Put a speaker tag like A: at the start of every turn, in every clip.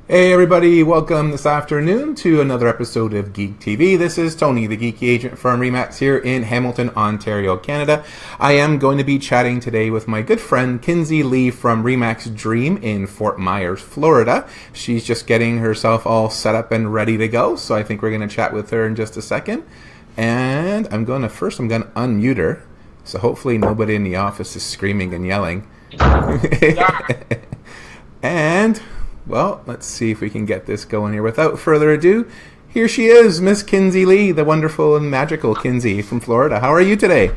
A: Hey everybody, welcome this afternoon to another episode of Geek TV. This is Tony, the Geeky Agent from Remax here in Hamilton, Ontario, Canada. I am going to be chatting today with my good friend Kinsey Lee from Remax Dream in Fort Myers, Florida. She's just getting herself all set up and ready to go, so I think we're going to chat with her in just a second. And I'm going to unmute her, so hopefully nobody in the office is screaming and yelling. And... well, let's see if we can get this going here. Without further ado, here she is, Miss Kinsey Lee, the wonderful and magical Kinsey from Florida. How are you today?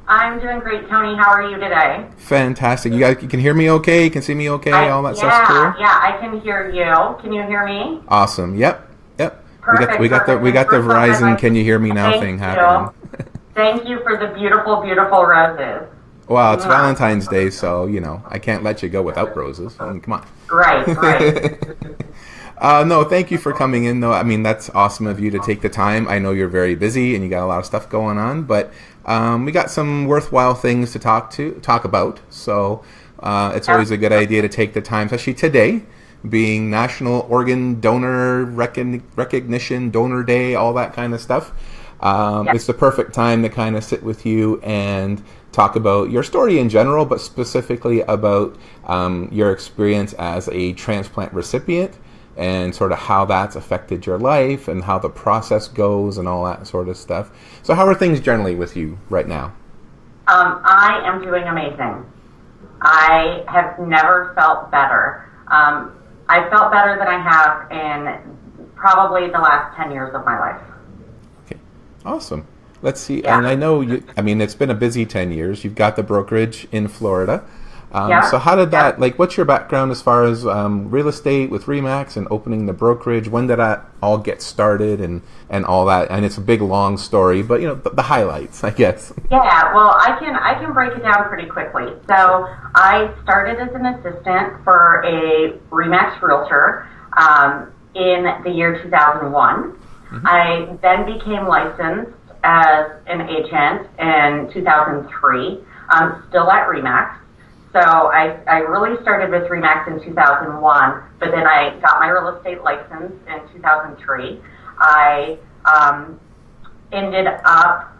B: I'm doing great, Tony. How are you today?
A: Fantastic. You can hear me okay? You can see me okay? All that stuff's clear?
B: Yeah, I can hear you. Can you hear me?
A: Awesome. Yep.
B: Perfect.
A: We got the Verizon "Can you hear me now" thing happening.
B: Thank you for the beautiful, beautiful roses.
A: Well, it's Valentine's Day, so, I can't let you go without roses. I mean, come on.
B: Right.
A: No, thank you for coming in, though. I mean, that's awesome of you to take the time. I know you're very busy and you got a lot of stuff going on, but we got some worthwhile things to talk about. So it's always a good idea to take the time, especially today, being National Organ Donor Recognition, Donor Day, all that kind of stuff. It's the perfect time to kind of sit with you and talk about your story in general, but specifically about your experience as a transplant recipient and sort of how that's affected your life and how the process goes and all that sort of stuff. So how are things generally with you right now?
B: I am doing amazing. I have never felt better. I felt better than I have in probably the last 10 years of my life.
A: Okay, awesome. Let's see, and I know it's been a busy 10 years. You've got the brokerage in Florida. So how did that, what's your background as far as real estate with Remax and opening the brokerage? When did that all get started and all that? And it's a big, long story, but, the highlights, I guess.
B: Yeah, well, I can break it down pretty quickly. So I started as an assistant for a Remax realtor in the year 2001. Mm-hmm. I then became licensed as an agent in 2003. I'm still at Remax. So I really started with Remax in 2001, but then I got my real estate license in 2003. I ended up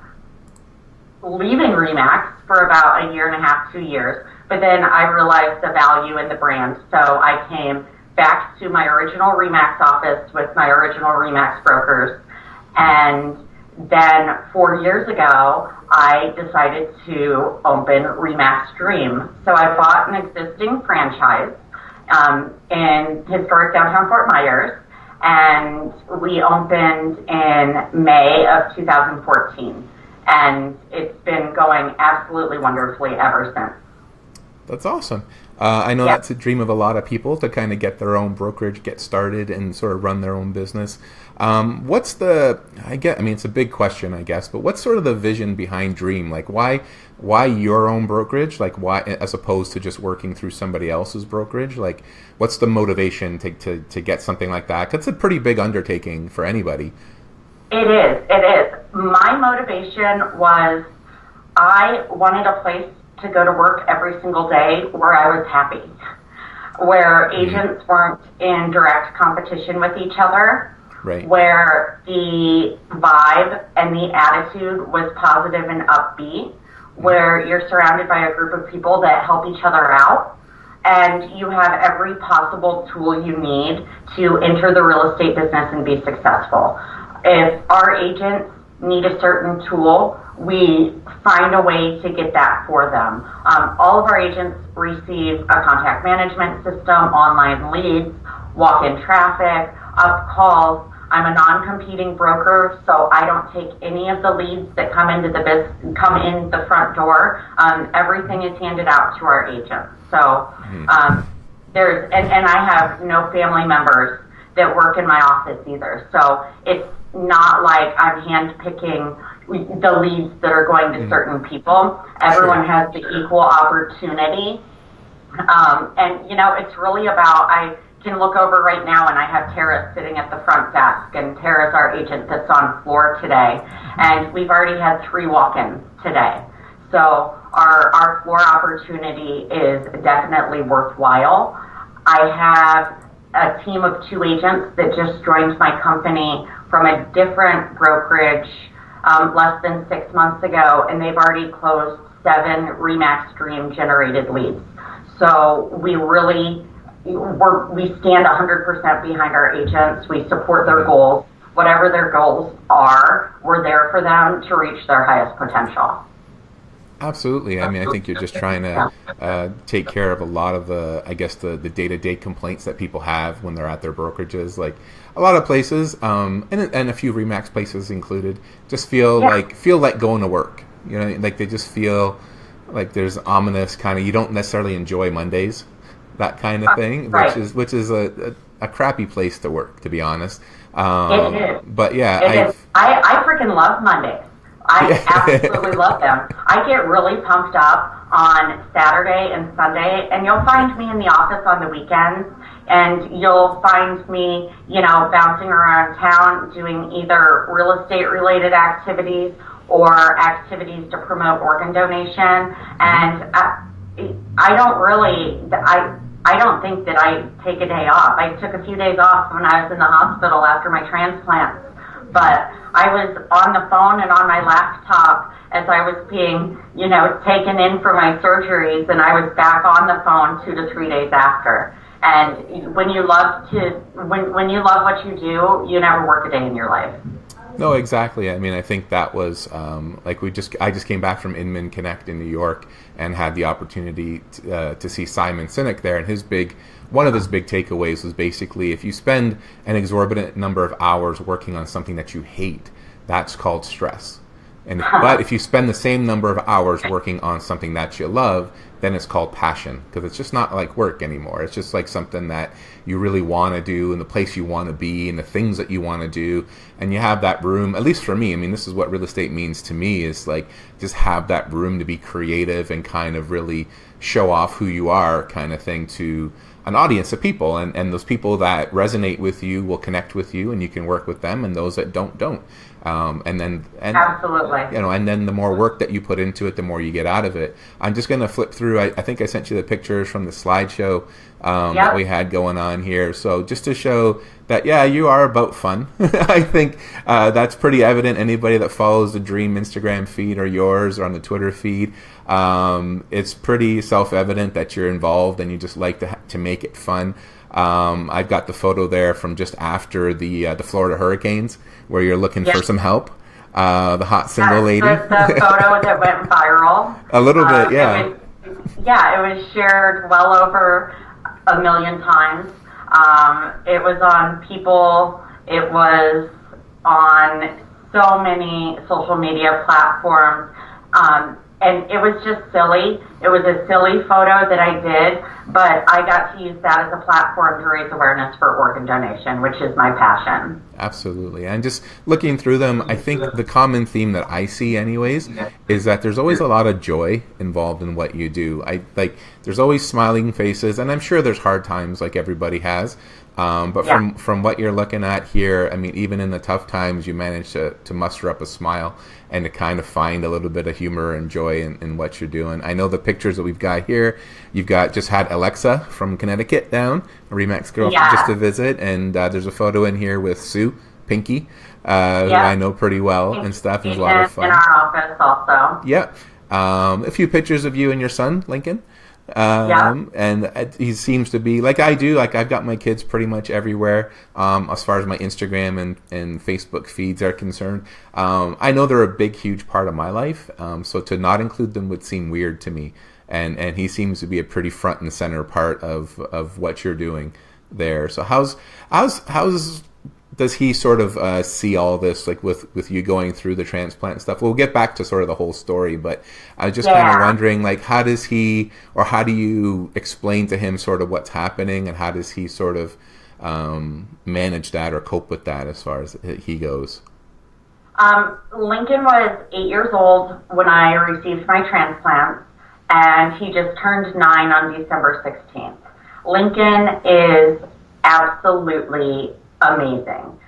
B: leaving Remax for about a year and a half, 2 years, but then I realized the value in the brand. So I came back to my original Remax office with my original Remax brokers, and then 4 years ago, I decided to open Remax Dream. So I bought an existing franchise in historic downtown Fort Myers, and we opened in May of 2014. And it's been going absolutely wonderfully ever since.
A: That's awesome. I know that's a dream of a lot of people to kind of get their own brokerage, get started, and sort of run their own business. It's a big question, I guess, but what's sort of the vision behind Dream? Like, why your own brokerage? Like, why, as opposed to just working through somebody else's brokerage? Like, what's the motivation to get something like that? 'Cause it's a pretty big undertaking for anybody.
B: It is. My motivation was I wanted a place to go to work every single day where I was happy, where agents weren't in direct competition with each other,
A: right,
B: where the vibe and the attitude was positive and upbeat, where you're surrounded by a group of people that help each other out, and you have every possible tool you need to enter the real estate business and be successful. If our agents need a certain tool, we find a way to get that for them. All of our agents receive a contact management system, online leads, walk-in traffic, up calls. I'm a non-competing broker, so I don't take any of the leads that come in the front door. Everything is handed out to our agents. So and I have no family members that work in my office either. So it's not like I'm hand-picking the leads that are going to certain people. Everyone has the equal opportunity. And, it's really about, I can look over right now and I have Tara sitting at the front desk, and Tara's our agent that's on floor today. And we've already had 3 walk-ins today. So our floor opportunity is definitely worthwhile. I have a team of 2 agents that just joined my company from a different brokerage less than 6 months ago, and they've already closed 7 RE/MAX Dream generated leads. So we stand 100% behind our agents. We support their goals. Whatever their goals are, we're there for them to reach their highest potential.
A: Absolutely. I mean, I think you're just trying to take care of a lot of the day-to-day complaints that people have when they're at their brokerages. Like a lot of places, and a few RE/MAX places included, just feel like going to work. You know, like they just feel like there's ominous kind of, you don't necessarily enjoy Mondays, that kind of thing,
B: right.
A: which is a crappy place to work, to be honest.
B: It is.
A: But yeah,
B: I freaking love Mondays. I absolutely love them. I get really pumped up on Saturday and Sunday, and you'll find me in the office on the weekends, and you'll find me, bouncing around town doing either real estate related activities or activities to promote organ donation. And I don't think that I take a day off. I took a few days off when I was in the hospital after my transplants, but I was on the phone and on my laptop as I was being, taken in for my surgeries, and I was back on the phone 2 to 3 days after. And when you love what you do, you never work a day in your life.
A: No, exactly. I mean, I think that was I just came back from Inman Connect in New York and had the opportunity to see Simon Sinek there, and one of his big takeaways was basically, if you spend an exorbitant number of hours working on something that you hate, that's called stress. But if you spend the same number of hours working on something that you love, then it's called passion, because it's just not like work anymore. It's just like something that you really want to do, and the place you want to be, and the things that you want to do, and you have that room. At least for me, I mean, this is what real estate means to me, is like just have that room to be creative and kind of really show off who you are, kind of thing, to an audience of people, and those people that resonate with you will connect with you, and you can work with them, and those that don't. And
B: absolutely,
A: and then the more work that you put into it, the more you get out of it. I'm just going to flip through. I think I sent you the pictures from the slideshow that we had going on here. So just to show that, you are about fun. I think that's pretty evident. Anybody that follows the Dream Instagram feed or yours or on the Twitter feed, it's pretty self-evident that you're involved and you just like to make it fun. I've got the photo there from just after the Florida hurricanes, where you're looking for some help. The hot single lady.
B: The photo that went viral.
A: A little bit, yeah.
B: It was shared well over 1 million times. It was on People. It was on so many social media platforms. And it was just silly. It was a silly photo that I did, but I got to use that as a platform to raise awareness for organ donation, which is my passion.
A: Absolutely. And just looking through them, I think the common theme that I see anyways is that there's always a lot of joy involved in what you do. There's always smiling faces, and I'm sure there's hard times like everybody has. But from what you're looking at here, I mean, even in the tough times, you manage to muster up a smile and to kind of find a little bit of humor and joy in what you're doing. I know the pictures that we've got here, you've just had Alexa from Connecticut down, a RE/MAX girl just to visit, and there's a photo in here with Sue, Pinky, who I know pretty well and stuff. It's a lot of fun.
B: In our office also.
A: Yep. A few pictures of you and your son, Lincoln. And he seems to be like I do. Like I've got my kids pretty much everywhere as far as my Instagram and Facebook feeds are concerned. I know they're a big, huge part of my life. So to not include them would seem weird to me. And he seems to be a pretty front and center part of what you're doing there. So how's does he sort of see all this, like with you going through the transplant stuff? We'll get back to sort of the whole story, but I was just kind of wondering, like, how do you explain to him sort of what's happening, and how does he sort of manage that or cope with that as far as he goes?
B: Lincoln was 8 years old when I received my transplant, and he just turned 9 on December 16th. Lincoln is absolutely amazing.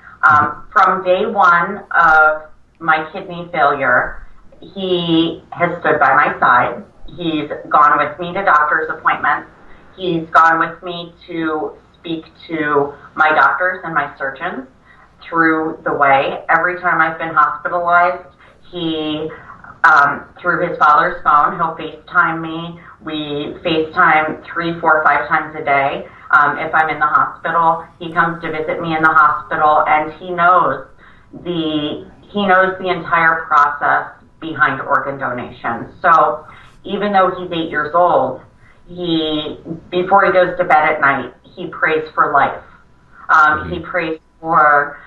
B: From day one of my kidney failure, he has stood by my side. He's gone with me to doctor's appointments. He's gone with me to speak to my doctors and my surgeons through the way. Every time I've been hospitalized, he, through his father's phone, he'll FaceTime me. We FaceTime 3, 4, 5 times a day. If I'm in the hospital, he comes to visit me in the hospital, and he knows the entire process behind organ donation. So even though he's 8 years old, before he goes to bed at night, he prays for life. He prays for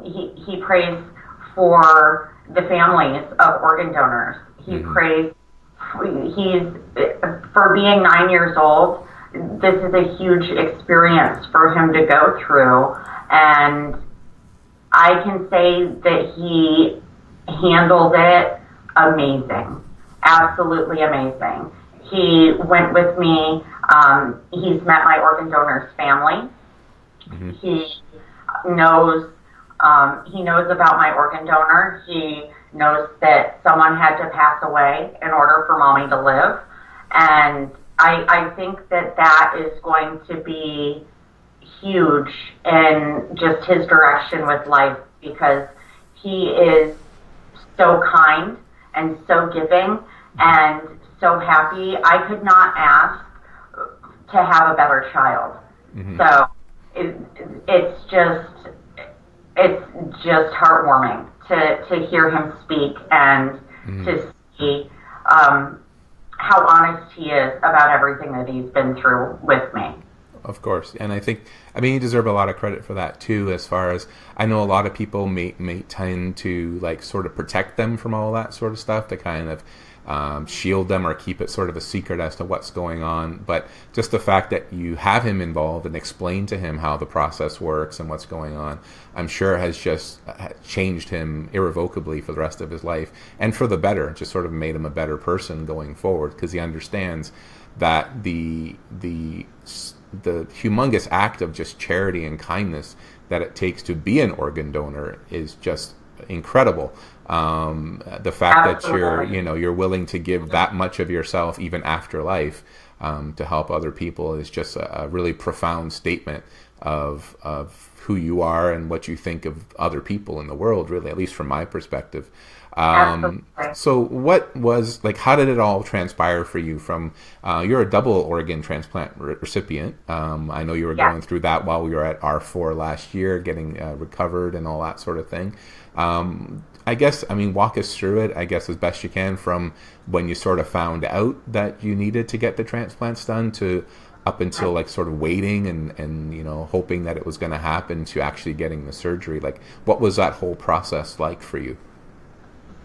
B: he prays for the families of organ donors. He prays. He's for being 9 years old. This is a huge experience for him to go through, and I can say that he handled it amazing, absolutely amazing. He went with me. He's met my organ donor's family. He knows about my organ donor. He knows that someone had to pass away in order for mommy to live, and I think that is going to be huge in just his direction with life, because he is so kind and so giving and so happy. I could not ask to have a better child. So it's just heartwarming to hear him speak and to see how honest he is about everything that he's been through with me.
A: Of course. And I mean, you deserve a lot of credit for that too, as far as I know a lot of people may tend to like sort of protect them from all that sort of stuff, to kind of shield them or keep it sort of a secret as to what's going on. But just the fact that you have him involved and explain to him how the process works and what's going on, I'm sure has just changed him irrevocably for the rest of his life, and for the better. Just sort of made him a better person going forward, because he understands that the humongous act of just charity and kindness that it takes to be an organ donor is just incredible. The fact that you're willing to give that much of yourself even after life to help other people is just a really profound statement of who you are and what you think of other people in the world, really, at least from my perspective. So what was, like, how did it all transpire for you from, you're a double organ transplant recipient. I know you were going through that while we were at R4 last year, getting recovered and all that sort of thing. Walk us through it, I guess, as best you can, from when you sort of found out that you needed to get the transplants done to up until like sort of waiting and hoping that it was going to happen to actually getting the surgery. Like, what was that whole process like for you?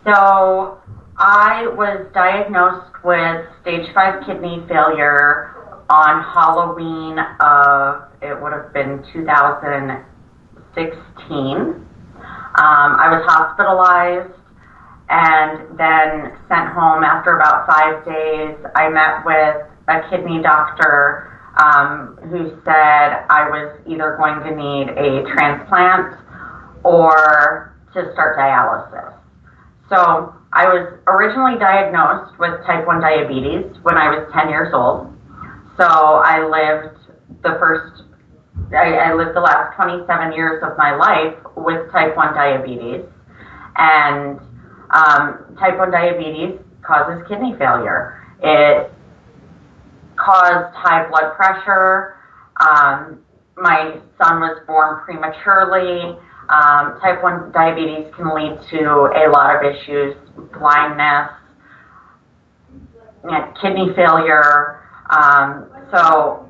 B: So I was diagnosed with stage 5 kidney failure on Halloween of, it would have been 2016. I was hospitalized and then sent home after about 5 days. I met with a kidney doctor who said I was either going to need a transplant or to start dialysis. So I was originally diagnosed with type 1 diabetes when I was 10 years old. So I lived the last 27 years of my life with type 1 diabetes. And type 1 diabetes causes kidney failure. It caused high blood pressure. My son was born prematurely. Type 1 diabetes can lead to a lot of issues: blindness, kidney failure. So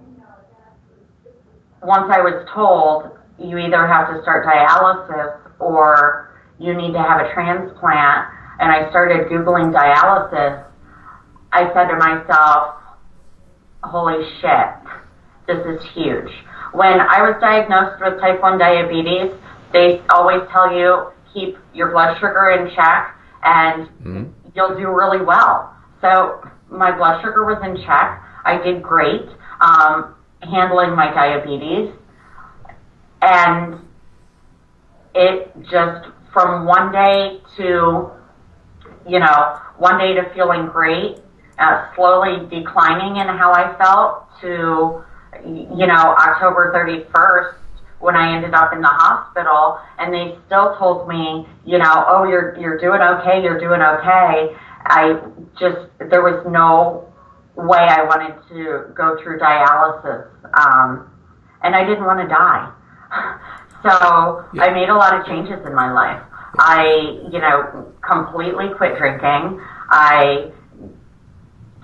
B: once I was told you either have to start dialysis or you need to have a transplant, and I started Googling dialysis, I said to myself, holy shit, this is huge. When I was diagnosed with type 1 diabetes, they always tell you, keep your blood sugar in check and you'll do really well. So my blood sugar was in check. I did great handling my diabetes. And it just, from one day to feeling great, slowly declining in how I felt, to October 31st, when I ended up in the hospital, and they still told me, oh, you're doing okay, you're doing okay. There was no way I wanted to go through dialysis, and I didn't want to die. So I made a lot of changes in my life. I, completely quit drinking. I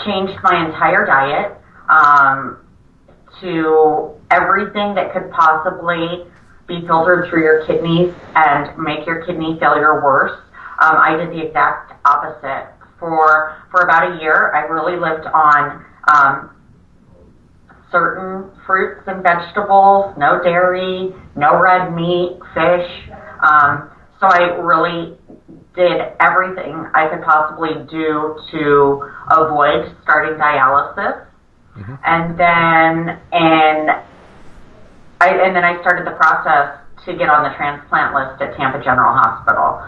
B: changed my entire diet to everything that could possibly be filtered through your kidneys and make your kidney failure worse. I did the exact opposite. For about a year, I really lived on certain fruits and vegetables, no dairy, no red meat, fish. So I really did everything I could possibly do to avoid starting dialysis. Mm-hmm. And then I started the process to get on the transplant list at Tampa General Hospital.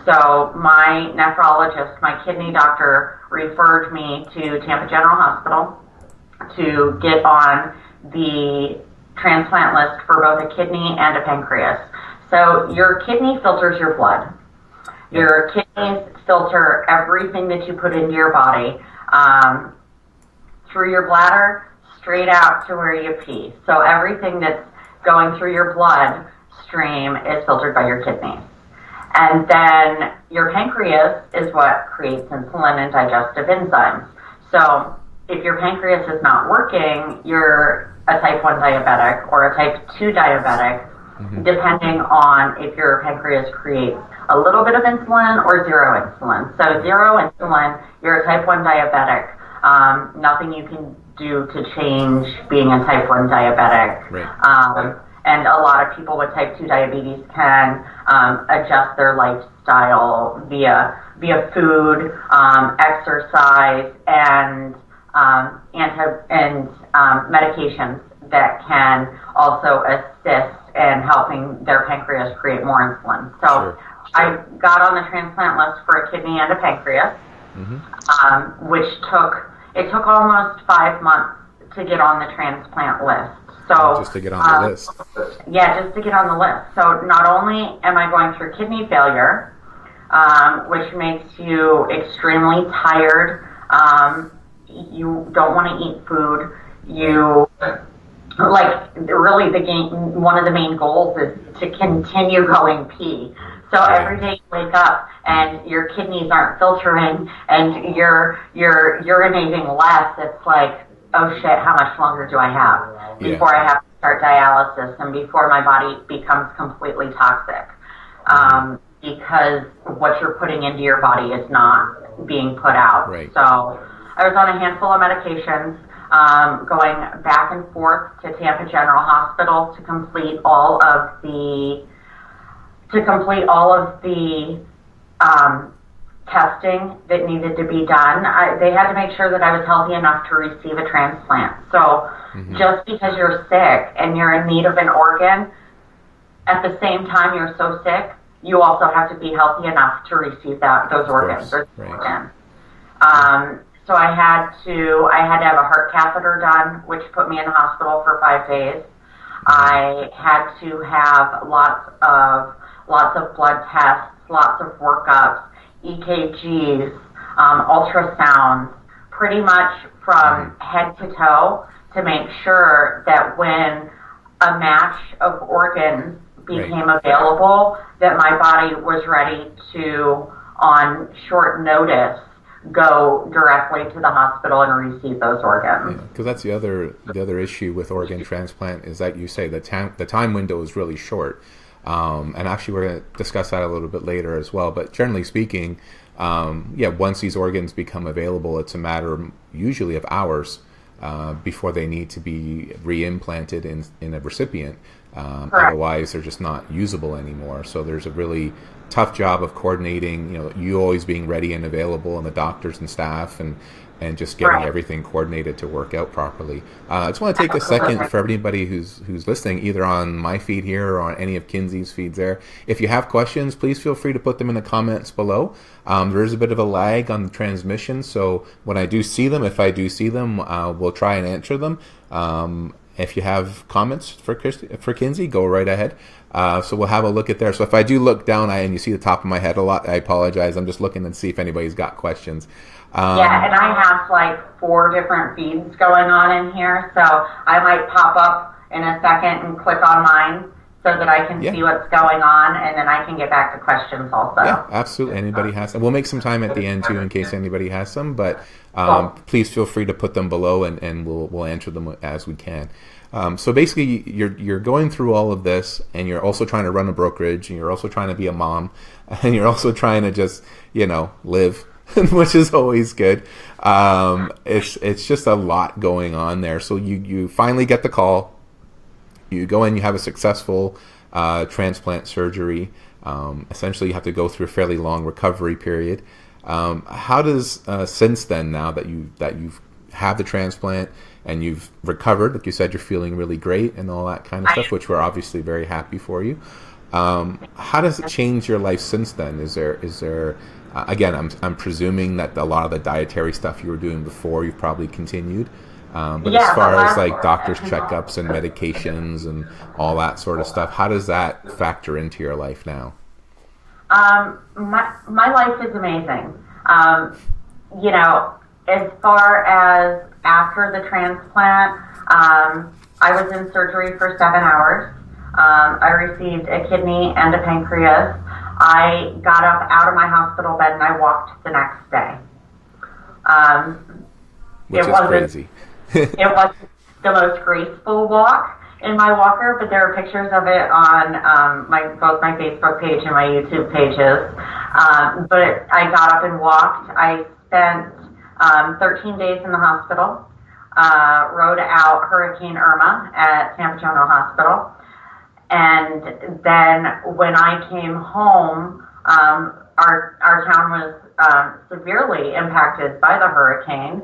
B: So my nephrologist, my kidney doctor, referred me to Tampa General Hospital to get on the transplant list for both a kidney and a pancreas. So your kidney filters your blood. Your kidneys filter everything that you put into your body through your bladder, straight out to where you pee. So everything that's going through your blood stream is filtered by your kidneys. And then your pancreas is what creates insulin and digestive enzymes. So if your pancreas is not working, you're a type 1 diabetic or a type 2 diabetic, depending on if your pancreas creates a little bit of insulin or zero insulin. So zero insulin, you're a type 1 diabetic. Nothing you can do to change being a type 1 diabetic. Right. And a lot of people with type 2 diabetes can adjust their lifestyle via food, exercise, and medications that can also assist in helping their pancreas create more insulin. So sure. I got on the transplant list for a kidney and a pancreas, which took almost 5 months to get on the transplant list. So
A: just to get on the list.
B: Yeah, just to get on the list. So not only am I going through kidney failure, which makes you extremely tired, you don't want to eat food, one of the main goals is to continue going pee. So every day you wake up and your kidneys aren't filtering and you're urinating less, it's like, oh shit, how much longer do I have before I have to start dialysis and before my body becomes completely toxic? Because what you're putting into your body is not being put out. Right. So I was on a handful of medications, going back and forth to Tampa General Hospital to complete all of the testing that needed to be done. They had to make sure that I was healthy enough to receive a transplant. So just because you're sick and you're in need of an organ, at the same time you're so sick, you also have to be healthy enough to receive those organs. Right. So I had to have a heart catheter done, which put me in the hospital for 5 days. I had to have lots of blood tests, lots of workups, EKGs, ultrasounds, pretty much from head to toe to make sure that when a match of organs became available, that my body was ready to, on short notice, go directly to the hospital and receive those organs.
A: Because that's the other issue with organ transplant is that you say the time window is really short. And actually we're going to discuss that a little bit later as well. But generally speaking, once these organs become available, it's a matter usually of hours before they need to be reimplanted in a recipient. Otherwise, they're just not usable anymore. So there's a really tough job of coordinating, you always being ready and available, and the doctors and staff, and just getting everything coordinated to work out properly. I just want to take a second for everybody who's listening, either on my feed here or on any of Kinsey's feeds there. If you have questions, please feel free to put them in the comments below. There is a bit of a lag on the transmission, so when I do see them, if I do see them, we'll try and answer them. If you have comments for Kinsey, go right ahead. So we'll have a look at there. So if I do look down and you see the top of my head a lot, I apologize. I'm just looking to see if anybody's got questions.
B: Yeah, and I have like 4 different feeds going on in here, so I might pop up in a second and click on mine so that I can see what's going on, and then I can get back to questions also.
A: Yeah, absolutely. Anybody has some. We'll make some time at the end too in case anybody has some, but please feel free to put them below, and we'll answer them as we can. So basically, you're going through all of this, and you're also trying to run a brokerage, and you're also trying to be a mom, and you're also trying to just live, which is always good. It's just a lot going on there. So you finally get the call. You go in, you have a successful transplant surgery. Essentially, you have to go through a fairly long recovery period. How does since then, now that you've had the transplant and you've recovered, like you said, you're feeling really great and all that kind of stuff, which we're obviously very happy for you. How does it change your life since then? Is there again, I'm presuming that a lot of the dietary stuff you were doing before you've probably continued. But as far as like doctor's checkups and medications and all that sort of stuff, how does that factor into your life now?
B: My life is amazing. As far as after the transplant, I was in surgery for 7 hours. I received a kidney and a pancreas. I got up out of my hospital bed and I walked the next day.
A: Which is crazy.
B: It wasn't the most graceful walk in my walker, but there are pictures of it on both my Facebook page and my YouTube pages. But I got up and walked. I spent 13 days in the hospital, rode out Hurricane Irma at San Antonio Hospital. And then when I came home, our town was severely impacted by the hurricane,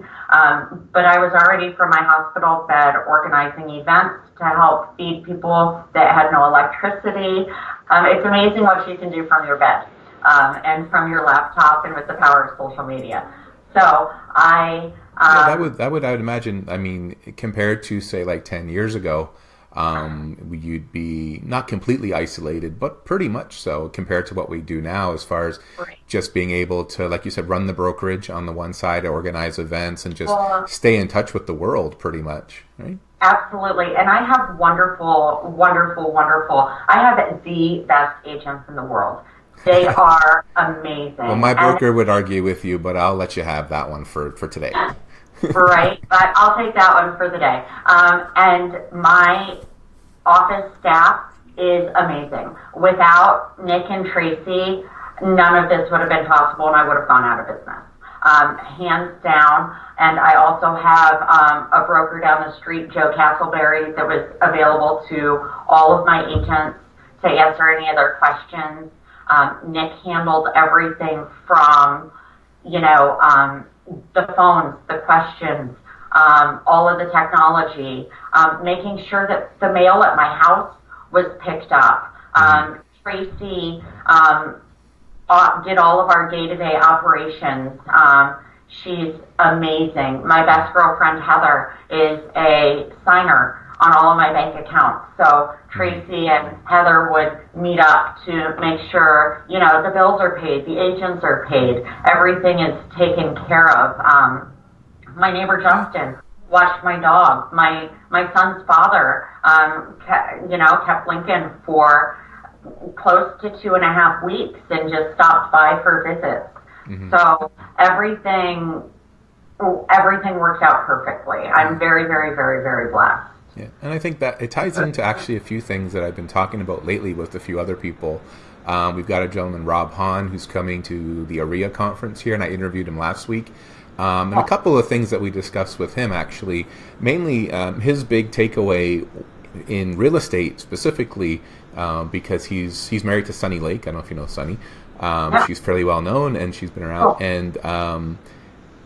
B: but I was already from my hospital bed organizing events to help feed people that had no electricity. It's amazing what you can do from your bed and from your laptop and with the power of social media. So
A: that would I would imagine. I mean, compared to say like 10 years ago, you'd be not completely isolated, but pretty much so compared to what we do now, as far as just being able to, like you said, run the brokerage on the one side, organize events, and just stay in touch with the world pretty much, right?
B: Absolutely. And I have wonderful, I have the best agents in the world. They are amazing.
A: Well, my broker would argue with you, but I'll let you have that one for today.
B: Right, but I'll take that one for the day. And my office staff is amazing. Without Nick and Tracy, none of this would have been possible, and I would have gone out of business. Hands down. And I also have a broker down the street, Joe Castleberry, that was available to all of my agents to answer any of their questions. Nick handled everything from, the phones, the questions, all of the technology, making sure that the mail at my house was picked up. Tracy did all of our day-to-day operations. She's amazing. My best girlfriend, Heather, is a signer on all of my bank accounts. So Tracy and Heather would meet up to make sure, the bills are paid, the agents are paid, everything is taken care of. My neighbor Justin watched my dog. My son's father, kept Lincoln for close to 2.5 weeks and just stopped by for visits. Mm-hmm. So everything works out perfectly. I'm very, very, very, very blessed.
A: Yeah, and I think that it ties into actually a few things that I've been talking about lately with a few other people. We've got a gentleman, Rob Hahn, who's coming to the AREA conference here, and I interviewed him last week. And a couple of things that we discussed with him, actually, mainly his big takeaway in real estate specifically, because he's married to Sunny Lake. I don't know if you know Sunny. She's fairly well known, and she's been around. And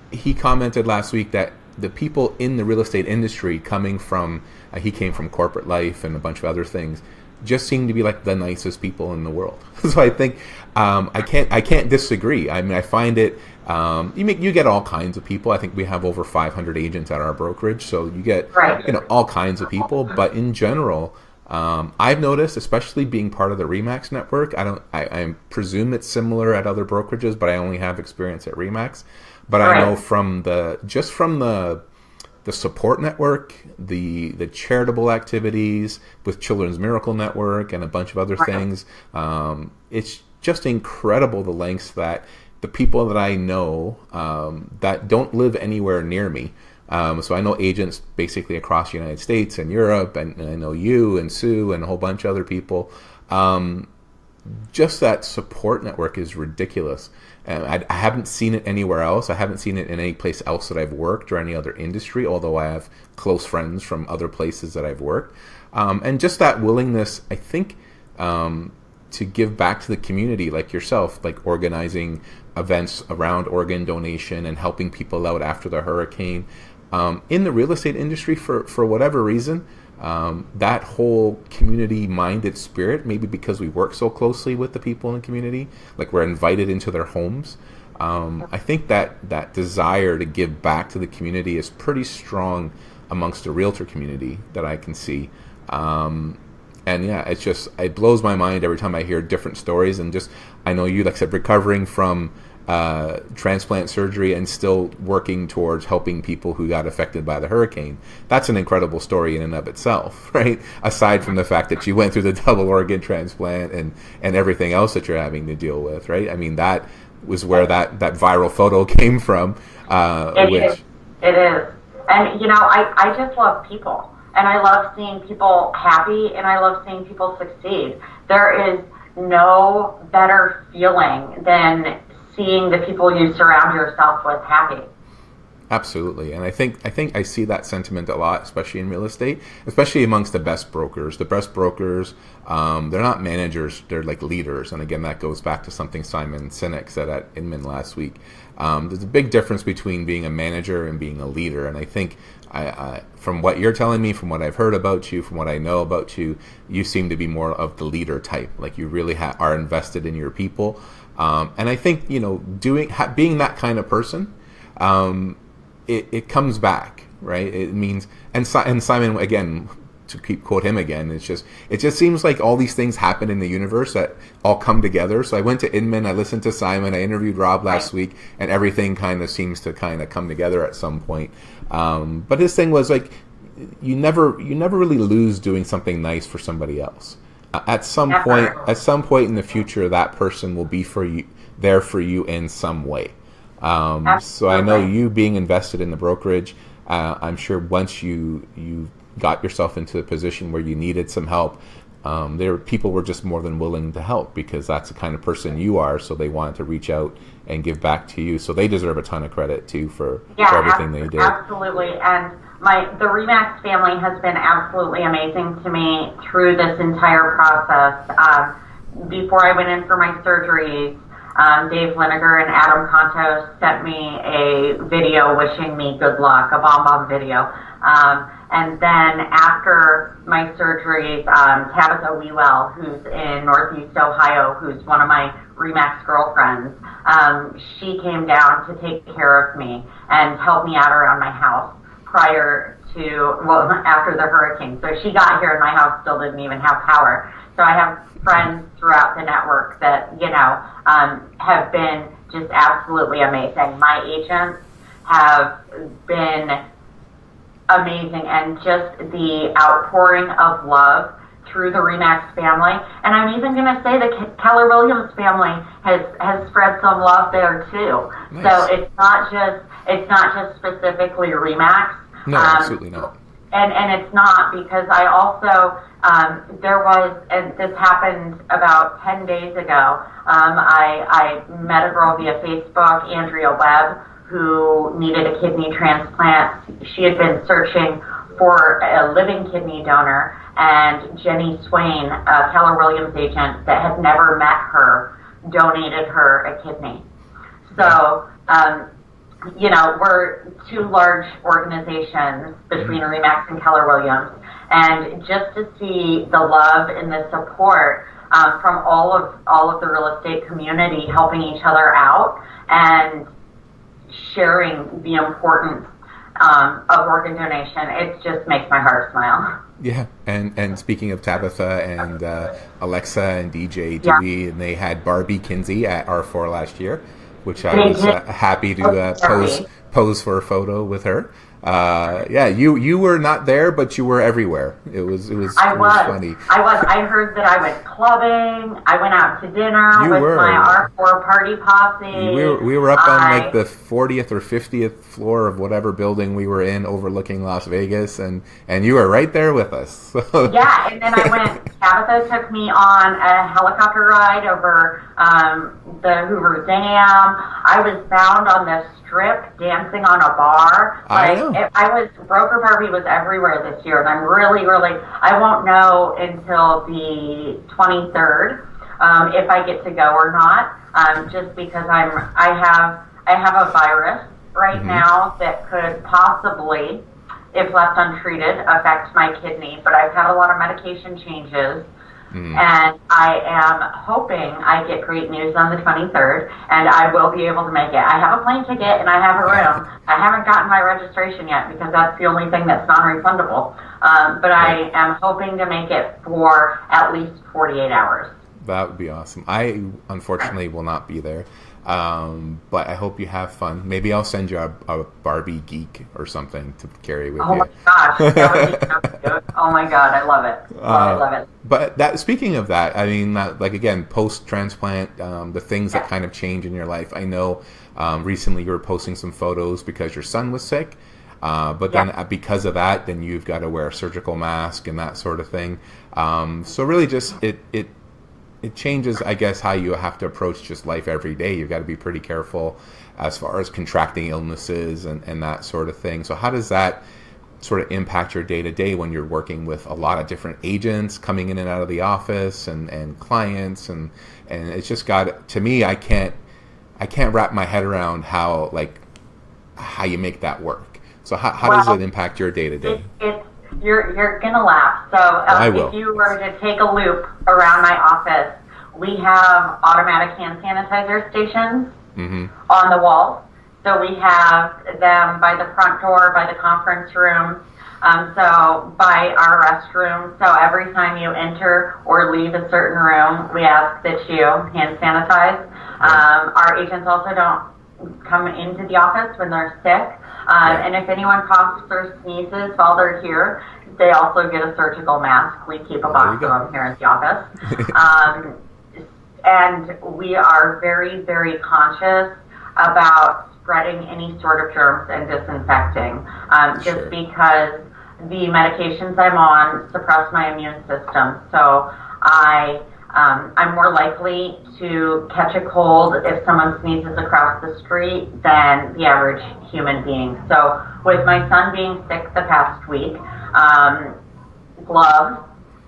A: he commented last week that the people in the real estate industry coming from, he came from corporate life and a bunch of other things, just seem to be like the nicest people in the world. So I think I can't disagree. I mean, I find it You get all kinds of people. I think we have over 500 agents at our brokerage, so you get
B: Right.
A: all kinds of people. But in general, I've noticed, especially being part of the Remax network, I presume it's similar at other brokerages, but I only have experience at Remax. But I know from the support network, the charitable activities with Children's Miracle Network and a bunch of other things, it's just incredible the lengths that the people that I know that don't live anywhere near me. So I know agents basically across the United States and Europe, and I know you and Sue and a whole bunch of other people. Just that support network is ridiculous. And I haven't seen it anywhere else. I haven't seen it in any place else that I've worked or any other industry, although I have close friends from other places that I've worked. And just that willingness, I think, to give back to the community, like yourself, like organizing events around organ donation and helping people out after the hurricane. In the real estate industry, for whatever reason, that whole community-minded spirit, maybe because we work so closely with the people in the community, like we're invited into their homes, I think that desire to give back to the community is pretty strong amongst the realtor community that I can see. And yeah, it blows my mind every time I hear different stories. And just, I know you, like I said, recovering from transplant surgery and still working towards helping people who got affected by the hurricane. That's an incredible story in and of itself, right? Aside from the fact that you went through the double organ transplant and everything else that you're having to deal with, right? I mean, that was where that viral photo came from.
B: It is. And, I just love people. And I love seeing people happy, and I love seeing people succeed. There is no better feeling than seeing the people you surround yourself with happy.
A: Absolutely. And I think I see that sentiment a lot, especially in real estate, especially amongst the best brokers. The best brokers, they're not managers, they're like leaders. And again, that goes back to something Simon Sinek said at Inman last week. There's a big difference between being a manager and being a leader. And I think I from what you're telling me, from what I've heard about you, from what I know about you, you seem to be more of the leader type. Like you really are invested in your people. And I think, being that kind of person, it comes back, right? It means, and Simon, again, to quote him again, it just seems like all these things happen in the universe that all come together. So I went to Inman, I listened to Simon, I interviewed Rob last week, and everything kind of seems to kind of come together at some point. But his thing was like, you never really lose doing something nice for somebody else. At some point in the future, that person will be there for you in some way. So I know you being invested in the brokerage, I'm sure once you got yourself into a position where you needed some help, people were just more than willing to help because that's the kind of person you are. So they wanted to reach out and give back to you. So they deserve a ton of credit too for everything they did.
B: Absolutely. And the Remax family has been absolutely amazing to me through this entire process. Before I went in for my surgeries, Dave Linegar and Adam Contos sent me a video wishing me good luck, a bomb video. And then after my surgeries, Tabitha Wewell, who's in Northeast Ohio, who's one of my Remax girlfriends, she came down to take care of me and help me out around my house after the hurricane. So she got here and my house still didn't even have power. So I have friends throughout the network that, have been just absolutely amazing. My agents have been amazing, and just the outpouring of love through the Remax family. And I'm even going to say the Keller Williams family has spread some love there too. Nice. So it's not just specifically Remax.
A: No, absolutely not.
B: And it's not, because I also, and this happened about 10 days ago, I met a girl via Facebook, Andrea Webb, who needed a kidney transplant. She had been searching for a living kidney donor, and Jenny Swain, a Keller Williams agent that had never met her, donated her a kidney. So, we're two large organizations between Remax and Keller Williams, and just to see the love and the support from all of the real estate community helping each other out, and sharing the importance of organ donation. It just makes my heart smile.
A: Yeah, and speaking of Tabitha and Alexa and DJ
B: Yeah.
A: Dewey, and they had Barbie Kinzie at R4 last year, which I was happy to pose for a photo with her. Yeah, you were not there, but you were everywhere. It was funny.
B: I heard that I went clubbing. I went out to dinner with my R4 party posse.
A: We were up on like the 40th or 50th floor of whatever building we were in, overlooking Las Vegas, and you were right there with us. So.
B: Yeah, and then I went. Tabitha took me on a helicopter ride over the Hoover Dam. I was found on the Strip dancing on a bar. Broker Barbie was everywhere this year, and I'm really, I won't know until the 23rd if I get to go or not, just because I have a virus right now that could possibly, if left untreated, affect my kidney, but I've had a lot of medication changes. And I am hoping I get great news on the 23rd, and I will be able to make it. I have a plane ticket, and I have a room. I haven't gotten my registration yet, because that's the only thing that's non-refundable. But I am hoping to make it for at least 48 hours.
A: That would be awesome. I, unfortunately, will not be there. But I hope you have fun. Maybe I'll send you a Barbie geek or something to carry with you.
B: Oh my gosh, that would be so cute. Oh my god, I love it. I love it.
A: But speaking of that, I mean, like again, post-transplant, the things that kind of change in your life. I know recently you were posting some photos because your son was sick, but then because of that, then you've got to wear a surgical mask and that sort of thing. So really, just it changes, I guess, how you have to approach just life every day. You've got to be pretty careful as far as contracting illnesses and that sort of thing. So how does that sort of impact your day-to-day when you're working with a lot of different agents coming in and out of the office and clients and it's just got, to me, I can't wrap my head around how you make that work. So how does it impact your day-to-day?
B: You're gonna laugh. So if you were to take a loop around my office, we have automatic hand sanitizer stations on the walls. So we have them by the front door, by the conference room, so by our restroom. So every time you enter or leave a certain room, we ask that you hand sanitize. Our agents also don't come into the office when they're sick. And if anyone coughs or sneezes while they're here, they also get a surgical mask. We keep a box of them here at the office. And we are very, very conscious about spreading any sort of germs and disinfecting, just because the medications I'm on suppress my immune system. So I'm more likely to catch a cold if someone sneezes across the street than the average human being. So with my son being sick the past week, gloves,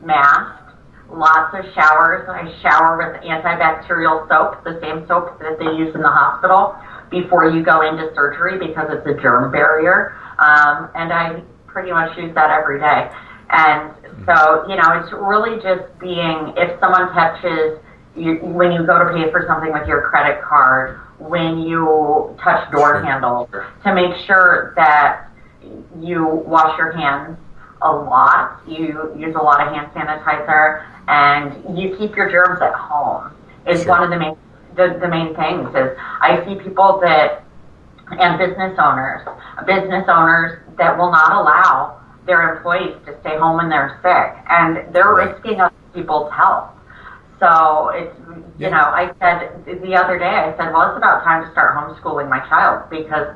B: mask, lots of showers. I shower with antibacterial soap, the same soap that they use in the hospital before you go into surgery because it's a germ barrier. And I pretty much use that every day. And so, it's really just being, if someone touches you, when you go to pay for something with your credit card, when you touch door handles, to make sure that you wash your hands a lot, you use a lot of hand sanitizer, and you keep your germs at home is one of the main things. Is I see people and business owners that will not allow their employees to stay home when they're sick, and they're risking other people's health. So it's, I said the other day, well, it's about time to start homeschooling my child because,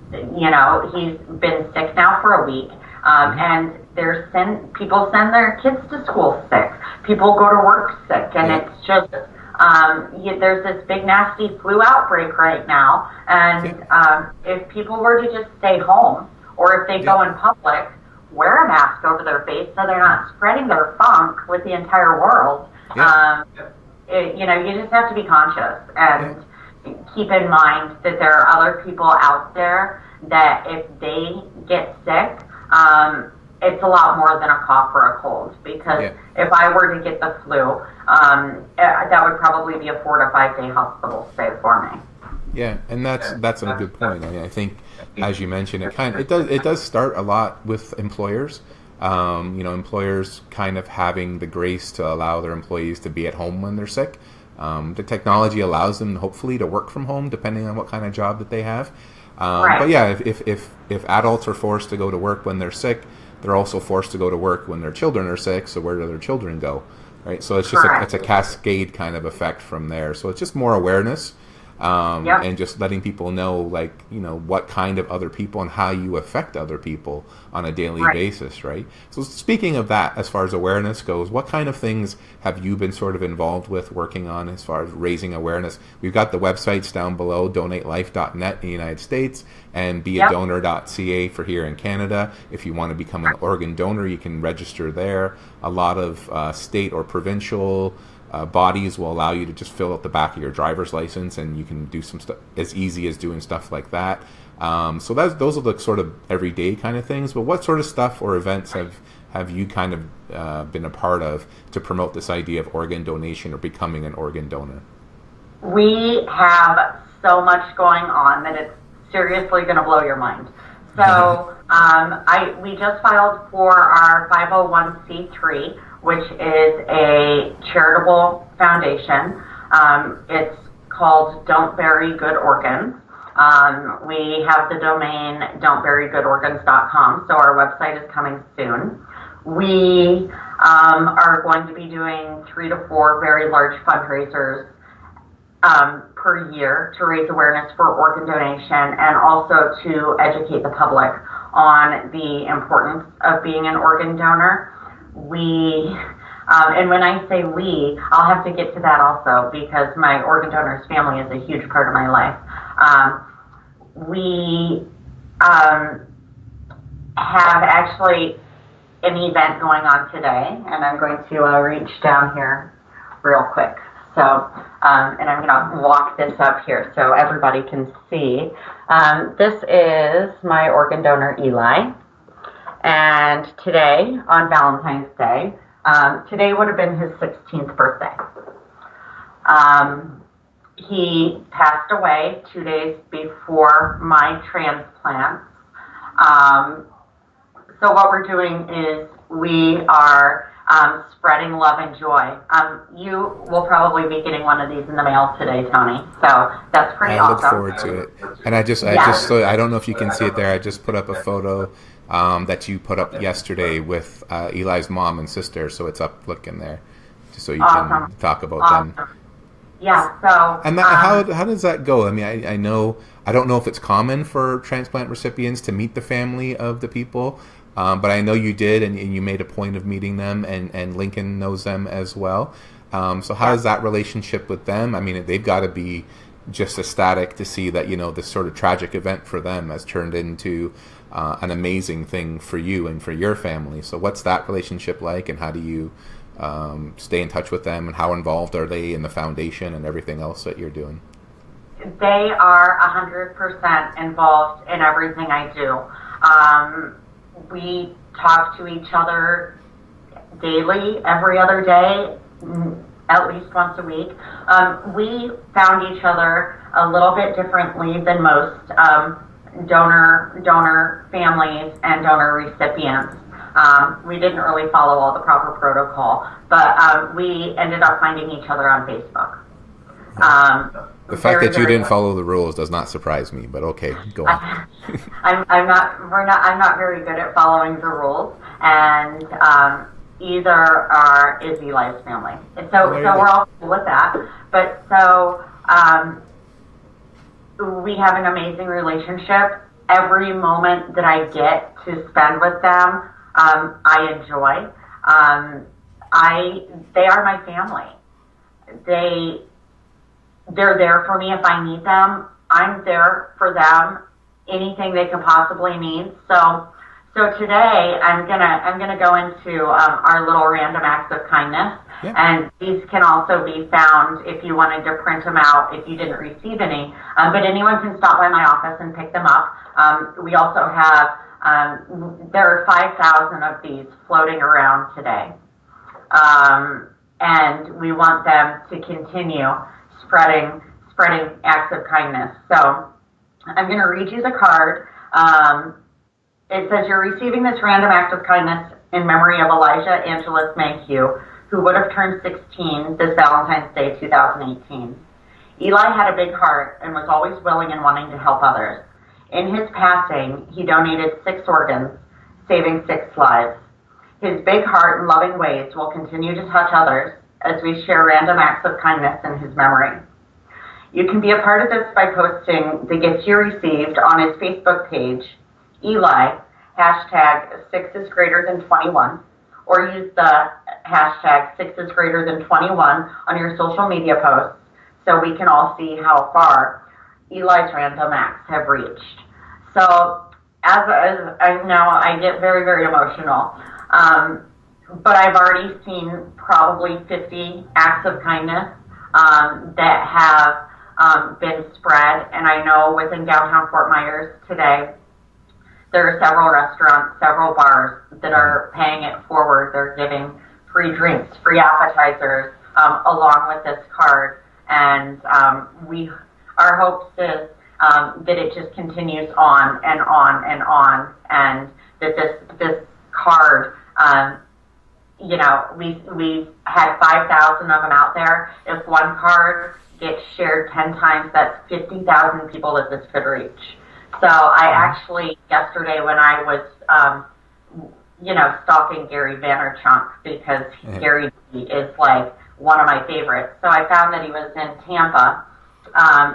B: he's been sick now for a week. And people send their kids to school sick. People go to work sick, and it's just, there's this big nasty flu outbreak right now. And if people were to just stay home, or if they go in public, wear a mask over their face so they're not spreading their funk with the entire world. You just have to be conscious and keep in mind that there are other people out there that if they get sick, it's a lot more than a cough or a cold, because if I were to get the flu, that would probably be a 4 to 5 day hospital stay for me.
A: Yeah, and that's a good point. I mean, I think, as you mentioned, it does start a lot with employers. Employers kind of having the grace to allow their employees to be at home when they're sick. The technology allows them, hopefully, to work from home, depending on what kind of job that they have.
B: Right.
A: But yeah, if adults are forced to go to work when they're sick, they're also forced to go to work when their children are sick. So where do their children go? Right. So it's just it's a cascade kind of effect from there. So it's just more awareness. And just letting people know, what kind of other people and how you affect other people on a daily basis, right? So speaking of that, as far as awareness goes, what kind of things have you been sort of involved with working on as far as raising awareness? We've got the websites down below, donatelife.net in the United States and beadonor.ca for here in Canada. If you want to become an organ donor, you can register there. A lot of state or provincial bodies will allow you to just fill out the back of your driver's license, and you can do some stuff as easy as doing stuff like that. So those are the sort of everyday kind of things. But what sort of stuff or events have you kind of been a part of to promote this idea of organ donation or becoming an organ donor?
B: We have so much going on that it's seriously going to blow your mind. So we just filed for our 501c3, which is a charitable foundation. It's called Don't Bury Good Organs. We have the domain don'tburygoodorgans.com, so our website is coming soon. We are going to be doing 3 to 4 very large fundraisers per year to raise awareness for organ donation and also to educate the public on the importance of being an organ donor. And when I say we, I'll have to get to that also because my organ donor's family is a huge part of my life. We have actually an event going on today, and I'm going to reach down here real quick. So, and I'm going to walk this up here so everybody can see. This is my organ donor, Eli. And today, on Valentine's Day, today would have been his 16th birthday. He passed away 2 days before my transplant. So what we're doing is we are spreading love and joy. You will probably be getting one of these in the mail today, Tony. So that's pretty awesome.
A: I look forward to it. And I don't know if you can see it there. I just put up a photo that you put up yesterday with Eli's mom and sister. So it's up looking there, just so you can talk about them.
B: Yeah. So.
A: And how does that go? I mean, I don't know if it's common for transplant recipients to meet the family of the people. But I know you did, and you made a point of meeting them, and Lincoln knows them as well. So how is that relationship with them? I mean, they've got to be just ecstatic to see that, this sort of tragic event for them has turned into an amazing thing for you and for your family. So what's that relationship like, and how do you stay in touch with them, and how involved are they in the foundation and everything else that you're doing?
B: They are 100% involved in everything I do. We talk to each other daily, every other day, at least once a week. We found each other a little bit differently than most donor families and donor recipients. We didn't really follow all the proper protocol, but we ended up finding each other on Facebook.
A: The fact that you didn't follow the rules does not surprise me, but okay, go on.
B: I'm not very good at following the rules, and either is Eli's family. And so we're all cool with that. But so we have an amazing relationship. Every moment that I get to spend with them, I enjoy. They are my family. They're there for me if I need them. I'm there for them. Anything they can possibly need. So today I'm gonna go into our little random acts of kindness, and these can also be found if you wanted to print them out if you didn't receive any. But anyone can stop by my office and pick them up. We also have there are 5,000 of these floating around today, and we want them to continue spreading spreading acts of kindness. So I'm going to read you the card. It says, you're receiving this random act of kindness in memory of Elijah Angelus Mayhew, who would have turned 16 this Valentine's Day 2018. Eli had a big heart and was always willing and wanting to help others. In his passing, he donated 6 organs, saving 6 lives. His big heart and loving ways will continue to touch others as we share random acts of kindness in his memory. You can be a part of this by posting the gifts you received on his Facebook page, Eli, hashtag 6 is greater than 21, or use the hashtag 6 is greater than 21 on your social media posts so we can all see how far Eli's random acts have reached. So as I know, I get very, very emotional. But I've already seen probably 50 acts of kindness that have been spread. And I know within downtown Fort Myers today, there are several restaurants, several bars that are paying it forward. They're giving free drinks, free appetizers, along with this card. And our hopes is that it just continues on and on and on, and that this card, we've had 5,000 of them out there. If one card gets shared 10 times, that's 50,000 people that this could reach. So I actually, yesterday when I was, stalking Gary Vaynerchuk, because Gary is like one of my favorites. So I found that he was in Tampa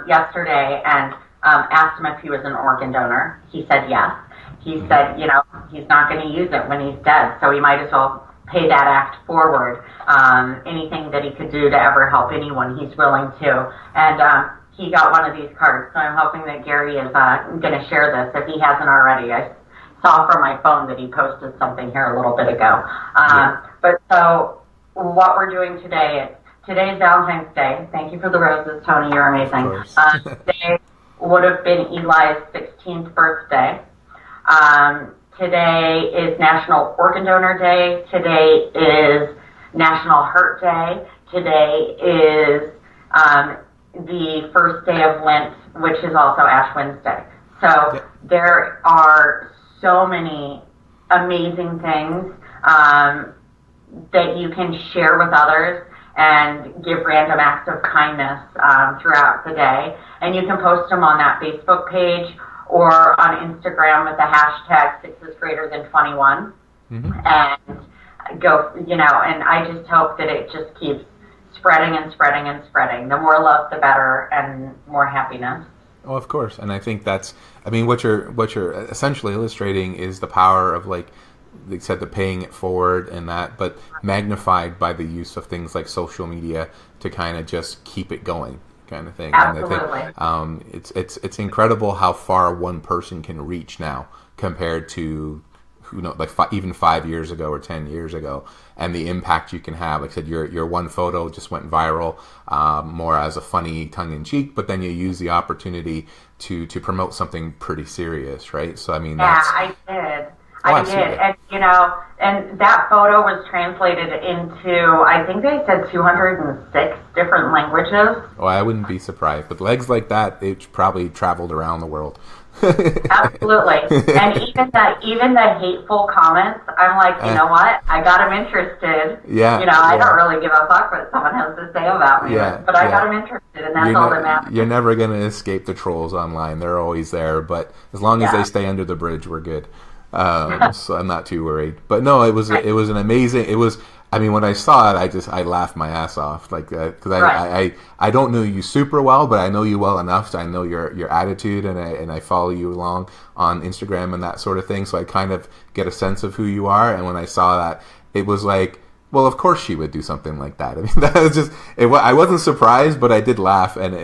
B: yesterday and asked him if he was an organ donor. He said yes. He said, he's not going to use it when he's dead, so he might as well pay that act forward. Anything that he could do to ever help anyone, he's willing to. And he got one of these cards, so I'm hoping that Gary is going to share this if he hasn't already. I saw from my phone that he posted something here a little bit ago. But so what we're doing today is Valentine's Day. Thank you for the roses, Tony. You're amazing. Today would have been Eli's 16th birthday. Today is National Organ Donor Day. Today is National Heart Day. Today is the first day of Lent, which is also Ash Wednesday. So there are so many amazing things that you can share with others and give random acts of kindness throughout the day. And you can post them on that Facebook page or on Instagram with the hashtag 6 is greater than 21. And go, and I just hope that it just keeps spreading and spreading and spreading. The more love, the better, and more happiness.
A: Oh, of course. And I think that's, what you're essentially illustrating is the power of, like they said, the paying it forward and that, but magnified by the use of things like social media to kind of just keep it going, kind of thing.
B: Absolutely.
A: And I think it's incredible how far one person can reach now compared to even 5 years ago or 10 years ago, and the impact you can have. Like I said, your one photo just went viral, more as a funny tongue-in-cheek, but then you use the opportunity to promote something pretty serious, right? So
B: I did. I did, and that photo was translated into, I think they said 206 different languages.
A: Oh, I wouldn't be surprised. With legs like that, it probably traveled around the world.
B: Absolutely. And even the hateful comments, I'm like, you know what? I got him interested. I don't really give a fuck what someone has to say about me. But I got him interested, and that's all that matters.
A: You're never going to escape the trolls online. They're always there. But as long as they stay under the bridge, we're good. So I'm not too worried. But no, it was an amazing. It was. When I saw it, I laughed my ass off, because I don't know you super well, but I know you well enough. So I know your attitude, and I follow you along on Instagram and that sort of thing. So I kind of get a sense of who you are. And when I saw that, it was like, well, of course she would do something like that. That was just. I wasn't surprised, but I did laugh, and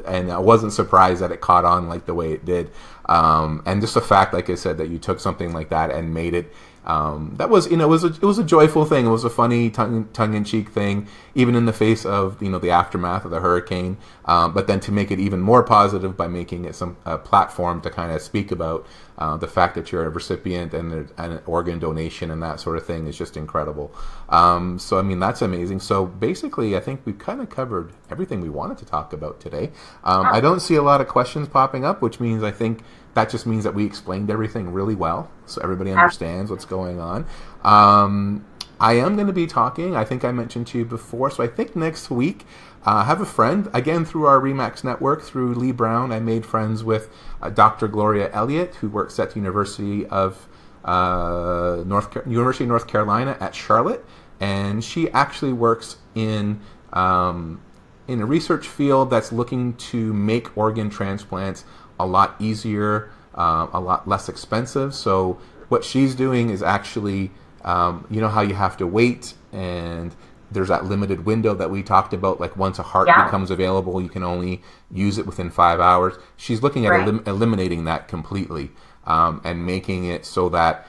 A: I wasn't surprised that it caught on like the way it did. And just the fact, like I said, that you took something like that and made it that was, it was a joyful thing. It was a funny tongue-in-cheek thing, even in the face of, the aftermath of the hurricane. But then to make it even more positive by making it a platform to kind of speak about the fact that you're a recipient and an organ donation and that sort of thing is just incredible. So, that's amazing. So basically, I think we've kind of covered everything we wanted to talk about today. I don't see a lot of questions popping up, which means I think that just means that we explained everything really well, so everybody understands what's going on. I am going to be talking, I think I mentioned to you before, so I think next week, I have a friend, again through our RE/MAX network, through Lee Brown, I made friends with Dr. Gloria Elliott, who works at the University of North Carolina at Charlotte, and she actually works in a research field that's looking to make organ transplants a lot easier, a lot less expensive. So what she's doing is actually, how you have to wait, and there's that limited window that we talked about, like once a heart becomes available, you can only use it within 5 hours. She's looking at eliminating that completely, and making it so that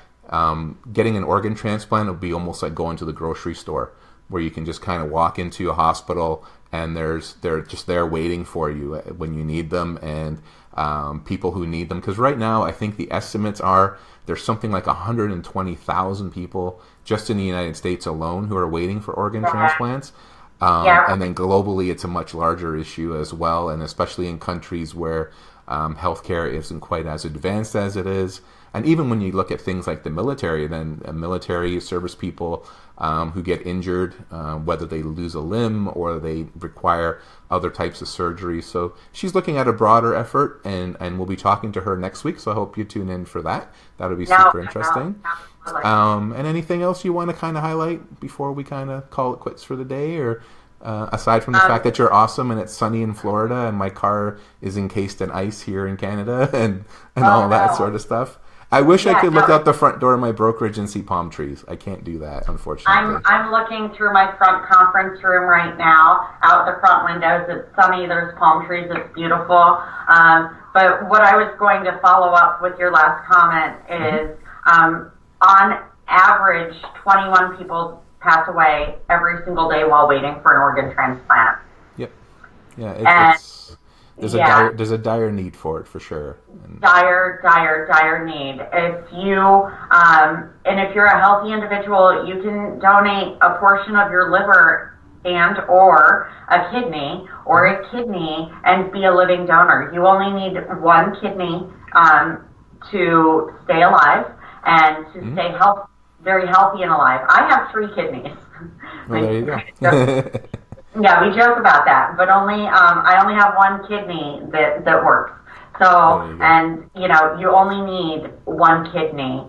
A: getting an organ transplant will be almost like going to the grocery store, where you can just kind of walk into a hospital and they're just there waiting for you when you need them, and people who need them. Because right now, I think the estimates are there's something like 120,000 people just in the United States alone who are waiting for organ transplants. And then globally, it's a much larger issue as well, and especially in countries where healthcare isn't quite as advanced as it is. And even when you look at things like the military, then military service people who get injured, whether they lose a limb or they require other types of surgery. So she's looking at a broader effort, and we'll be talking to her next week. So I hope you tune in for that. That'll be super interesting. And anything else you want to kind of highlight before we kind of call it quits for the day? Or aside from the fact that you're awesome and it's sunny in Florida and my car is encased in ice here in Canada and all that sort of stuff. I wish I could look out the front door of my brokerage and see palm trees. I can't do that, unfortunately.
B: I'm looking through my front conference room right now, out the front windows. It's sunny, there's palm trees, it's beautiful. But what I was going to follow up with your last comment is, on average, 21 people pass away every single day while waiting for an organ transplant.
A: Yep. Yeah, there's a dire need for it, for sure. Dire need. If you and if you're a healthy individual, you can donate a portion of your liver and or a kidney and be a living donor. You only need one kidney to stay alive and to stay very healthy and alive. I have 3 kidneys. Well, there you go.
B: Yeah, we joke about that, but I only have 1 kidney that works. So, and you only need 1 kidney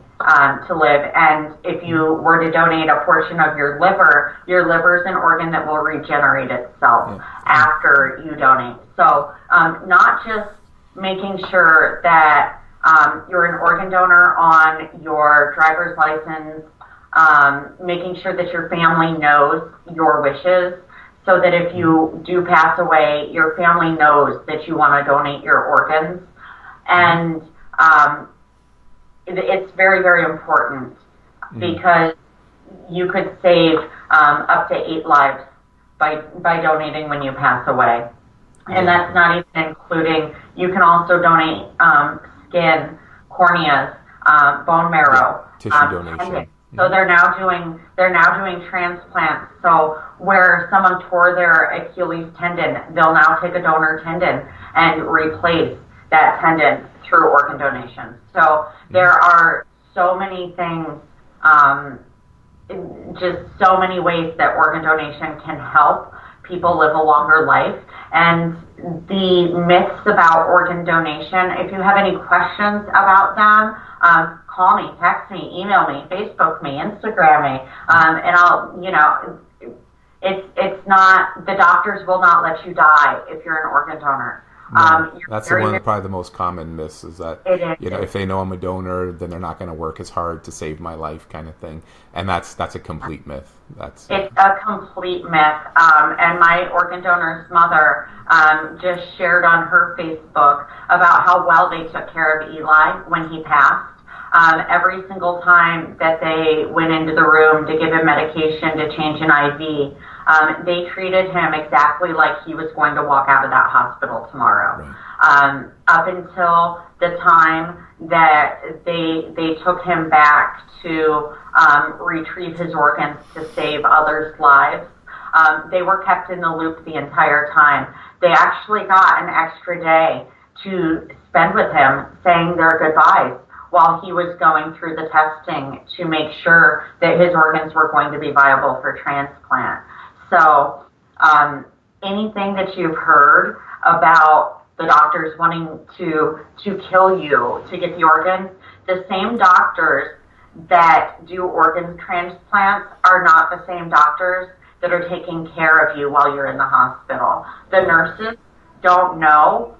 B: to live. And if you were to donate a portion of your liver is an organ that will regenerate itself after you donate. So, not just making sure that you're an organ donor on your driver's license, making sure that your family knows your wishes, so that if you do pass away, your family knows that you want to donate your organs. And it's very, very important because you could save up to 8 lives by donating when you pass away. And that's not even including, you can also donate skin, corneas, bone marrow,
A: tissue donation.
B: Tendons. So they're now doing transplants. So where someone tore their Achilles tendon, they'll now take a donor tendon and replace that tendon through organ donation. So there are so many things, just so many ways that organ donation can help people live a longer life. And the myths about organ donation, if you have any questions about them, call me, text me, email me, Facebook me, Instagram me, and I'll, it's not, the doctors will not let you die if you're an organ donor.
A: No, that's probably the most common myths is that, if they know I'm a donor, then they're not going to work as hard to save my life kind of thing. And that's a complete myth. It's a complete myth. And my organ donor's mother just shared on her Facebook about how well they took care of Eli when he passed.
B: Every single time that they went into the room to give him medication, to change an IV, they treated him exactly like he was going to walk out of that hospital tomorrow. Right. Up until the time that they took him back to retrieve his organs to save others' lives, they were kept in the loop the entire time. They actually got an extra day to spend with him saying their goodbyes while he was going through the testing to make sure that his organs were going to be viable for transplant. So anything that you've heard about the doctors wanting to kill you to get the organs, the same doctors that do organ transplants are not the same doctors that are taking care of you while you're in the hospital. The nurses don't know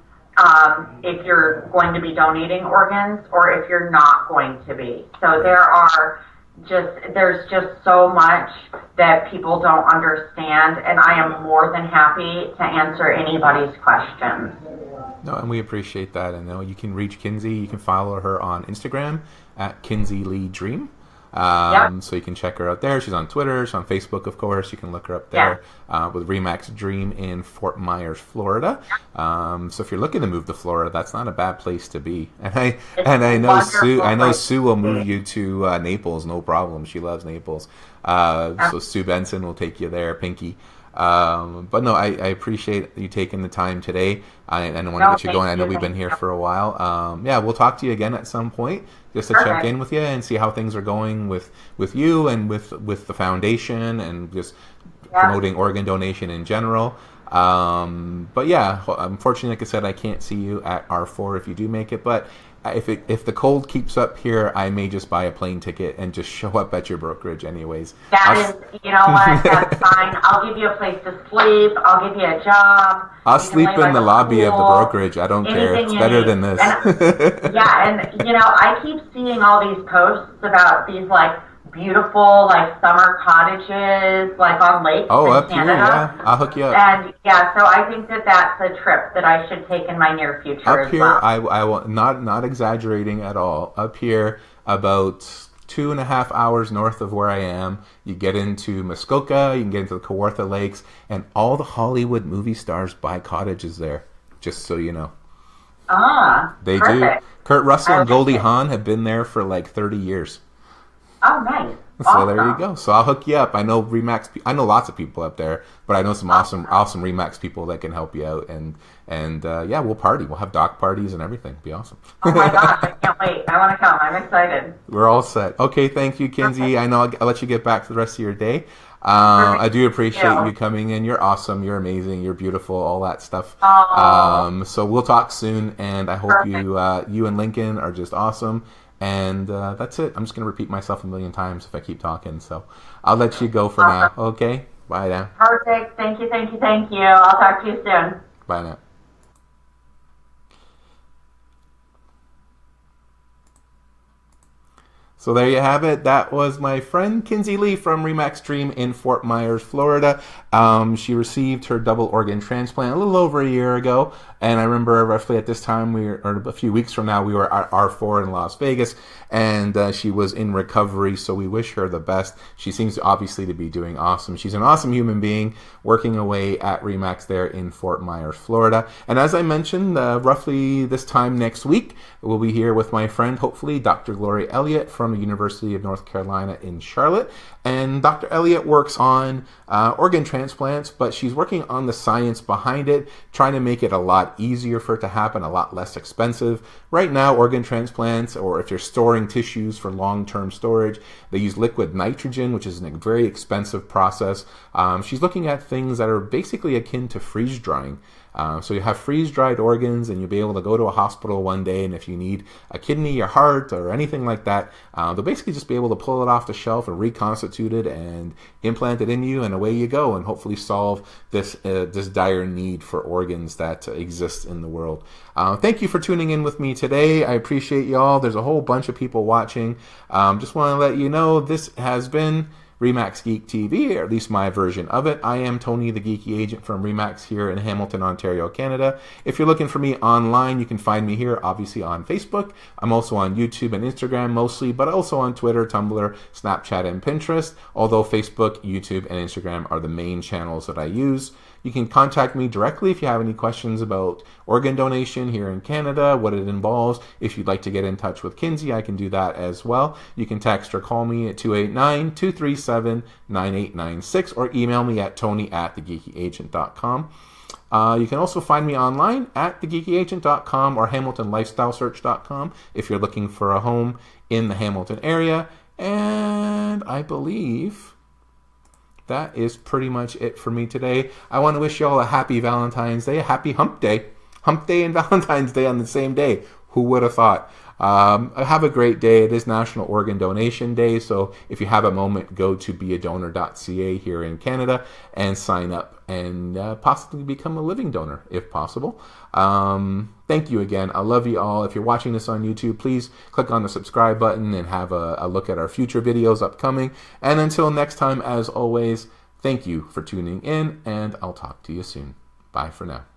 B: if you're going to be donating organs or if you're not going to be. So there's just so much that people don't understand, and I am more than happy to answer anybody's questions.
A: No, and we appreciate that. And you can reach Kinsey. You can follow her on Instagram at Kinsey Lee Dream. So you can check her out there. She's on Twitter. She's on Facebook, of course. You can look her up there with Remax Dream in Fort Myers, Florida. So if you're looking to move to Florida, that's not a bad place to be. And I know Sue will move you to Naples, no problem. She loves Naples. So Sue Benson will take you there, Pinky. But no, I appreciate you taking the time today. I don't want to get you going. I know we've been here for a while. We'll talk to you again at some point just to check in with you and see how things are going with you and with the foundation and just promoting organ donation in general. But yeah, unfortunately, like I said, I can't see you at R4 if you do make it. But if the cold keeps up here, I may just buy a plane ticket and just show up at your brokerage anyways.
B: You know what? That's fine. I'll give you a place to sleep. I'll give you a job.
A: I'll sleep in the lobby of the brokerage. I don't care. It's better than this.
B: And I keep seeing all these posts about these beautiful summer cottages on lakes in
A: up
B: Canada.
A: Here, yeah. I'll hook you up.
B: And so I think that's a trip that I should take in my near future.
A: Up here, well. I will not exaggerating at all. Up here, about 2.5 hours north of where I am, you get into Muskoka, you can get into the Kawartha Lakes, and all the Hollywood movie stars buy cottages there. Just so you know. They
B: perfect.
A: do. Kurt Russell and Goldie Hawn have been there for 30 years.
B: Oh, nice.
A: So awesome. There you go. So I'll hook you up. I know Remax. I know lots of people up there, but I know some awesome Remax people that can help you out. And we'll party. We'll have dock parties and everything. It'll be awesome.
B: Oh my gosh, I can't wait. I want to come. I'm excited.
A: We're all set. Okay, thank you, Kinsey. Okay. I know I'll let you get back to the rest of your day. I do appreciate you coming in. You're awesome. You're amazing. You're beautiful. All that stuff. So we'll talk soon, and I hope you and Lincoln are just awesome. And that's it. I'm just going to repeat myself a million times if I keep talking. So I'll let you go for now. Okay? Bye now.
B: Perfect. Thank you. I'll talk to you soon.
A: Bye now. So there you have it. That was my friend Kinsey Lee from Remax Dream in Fort Myers, Florida. She received her double organ transplant a little over a year ago. And I remember roughly at this time, or a few weeks from now, we were at R4 in Las Vegas. And she was in recovery, so we wish her the best. She seems obviously to be doing awesome. She's an awesome human being working away at Remax there in Fort Myers, Florida. And as I mentioned, roughly this time next week, we'll be here with my friend, hopefully, Dr. Gloria Elliott from the University of North Carolina in Charlotte. And Dr. Elliott works on organ transplants, but she's working on the science behind it, trying to make it a lot easier for it to happen, a lot less expensive. Right now, organ transplants, or if you're storing tissues for long-term storage, they use liquid nitrogen, which is a very expensive process. She's looking at things that are basically akin to freeze drying. So you have freeze-dried organs, and you'll be able to go to a hospital one day, and if you need a kidney or heart or anything like that, they'll basically just be able to pull it off the shelf and reconstitute it and implant it in you, and away you go, and hopefully solve this dire need for organs that exist in the world. Thank you for tuning in with me today. I appreciate y'all. There's a whole bunch of people watching. Just want to let you know this has been Remax Geek TV, or at least my version of it. I am Tony, the Geeky Agent from Remax here in Hamilton, Ontario, Canada. If you're looking for me online, you can find me here, obviously, on Facebook. I'm also on YouTube and Instagram mostly, but also on Twitter, Tumblr, Snapchat, and Pinterest, although Facebook, YouTube, and Instagram are the main channels that I use. You can contact me directly if you have any questions about organ donation here in Canada, what it involves. If you'd like to get in touch with Kinsey, I can do that as well. You can text or call me at 289-237-9896 or email me at tony@thegeekyagent.com. You can also find me online at thegeekyagent.com or hamiltonlifestylesearch.com if you're looking for a home in the Hamilton area. And I believe that is pretty much it for me today. I want to wish you all a happy Valentine's Day, a happy Hump Day. Hump Day and Valentine's Day on the same day. Who would have thought? Have a great day. It is National Organ Donation Day, so if you have a moment, go to beadonor.ca here in Canada and sign up and possibly become a living donor if possible. Thank you again. I love you all. If you're watching this on YouTube, please click on the subscribe button and have a look at our future videos upcoming. And until next time, as always, thank you for tuning in, and I'll talk to you soon. Bye for now.